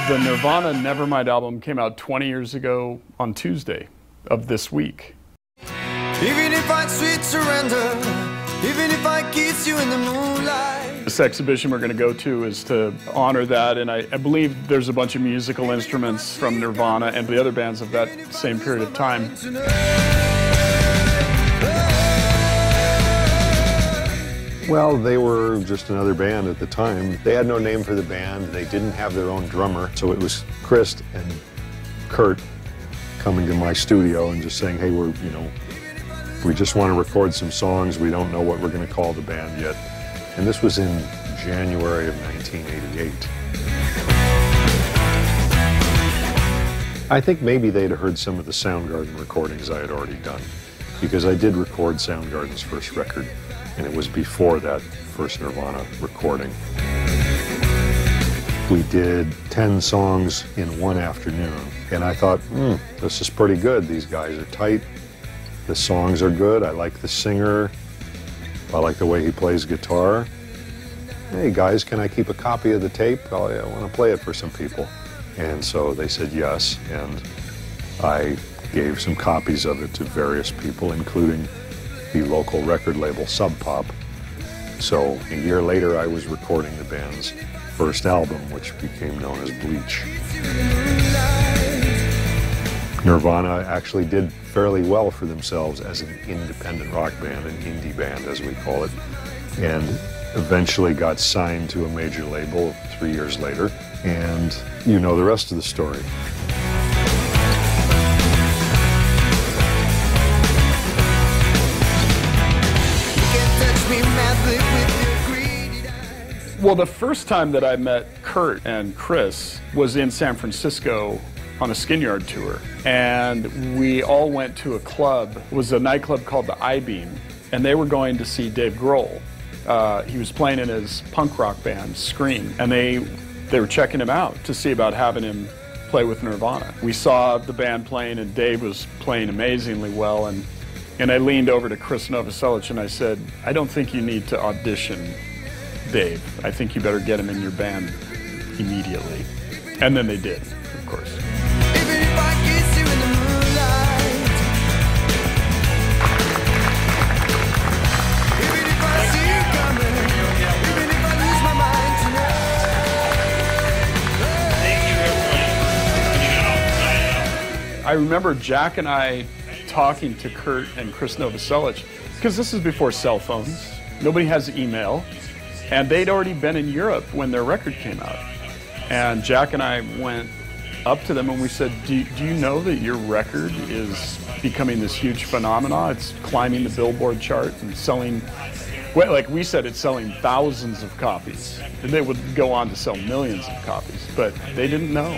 The Nirvana Nevermind album came out 20 years ago on Tuesday of this week. Even if I'd sweet surrender, even if I kiss you in the moonlight. This exhibition we're going to go to is to honor that, and I believe there's a bunch of musical instruments from Nirvana and the other bands of that same period of time. Well, they were just another band at the time. They had no name for the band. They didn't have their own drummer. So it was Chris and Kurt coming to my studio and just saying, hey, we just want to record some songs. We don't know what we're going to call the band yet. And this was in January of 1988. I think maybe they'd heard some of the Soundgarden recordings I had already done, because I did record Soundgarden's first record, and it was before that first Nirvana recording. We did 10 songs in one afternoon, and I thought, this is pretty good. These guys are tight. The songs are good. I like the singer. I like the way he plays guitar. Hey guys, can I keep a copy of the tape? I want to play it for some people. And so they said yes, and I gave some copies of it to various people, including the local record label Sub Pop. So a year later, I was recording the band's first album, which became known as Bleach. Nirvana actually did fairly well for themselves as an independent rock band, an indie band as we call it, and eventually got signed to a major label 3 years later, and you know the rest of the story. Well, the first time that I met Kurt and Chris was in San Francisco on a Skin Yard tour, and we all went to a club. It was a nightclub called the I-Beam, and they were going to see Dave Grohl. He was playing in his punk rock band, Scream, and they were checking him out to see about having him play with Nirvana. We saw the band playing, and Dave was playing amazingly well, and I leaned over to Chris Novoselic and I said, I don't think you need to audition Dave. I think you better get him in your band immediately. And then they did, of course. I remember Jack and I talking to Kurt and Chris Novoselic, because this is before cell phones. Nobody has email. And they'd already been in Europe when their record came out. And Jack and I went up to them and we said, do you know that your record is becoming this huge phenomenon? It's climbing the Billboard chart and selling, well, like we said, it's selling thousands of copies. And they would go on to sell millions of copies, but they didn't know.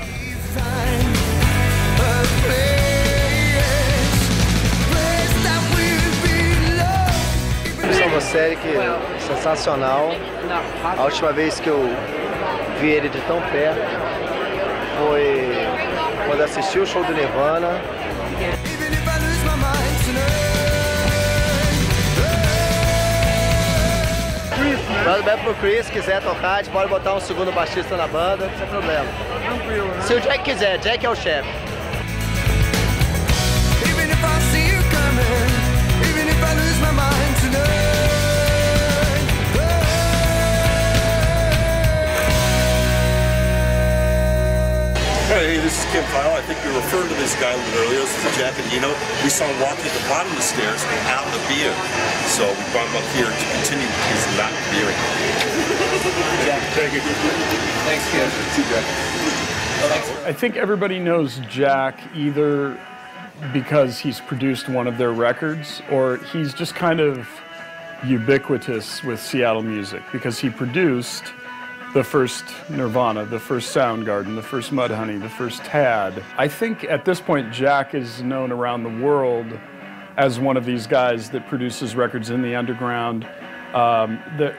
Essa é uma série que é sensacional. A última vez que eu vi ele de tão perto foi quando assisti o show do Nirvana. Manda bem pro Chris, se quiser tocar, a gente pode botar um segundo baixista na banda, sem problema. Tranquilo, né? Se o Jack quiser, Jack é o chefe. Hey, this is Kim Kyle. I think you were referring to this guy a little earlier. This is Jack, and you know, we saw him walking at the bottom of the stairs without a beer. So we brought him up here to continue his not beering. Jack, thank you. Thanks, Kim. See you, Jack. I think everybody knows Jack either because he's produced one of their records, or he's just kind of ubiquitous with Seattle music because he produced the first Nirvana, the first Soundgarden, the first Mudhoney, the first Tad. I think at this point Jack is known around the world as one of these guys that produces records in the underground.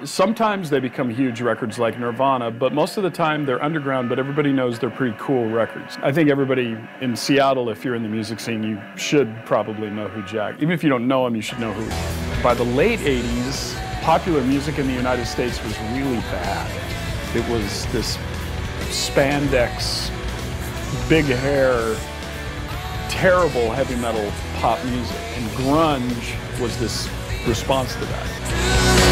Sometimes they become huge records like Nirvana, but most of the time they're underground, but everybody knows they're pretty cool records. I think everybody in Seattle, if you're in the music scene, you should probably know who Jack, even if you don't know him, you should know who he is. By the late 80s, popular music in the United States was really bad. It was this spandex, big hair, terrible heavy metal pop music. And grunge was this response to that.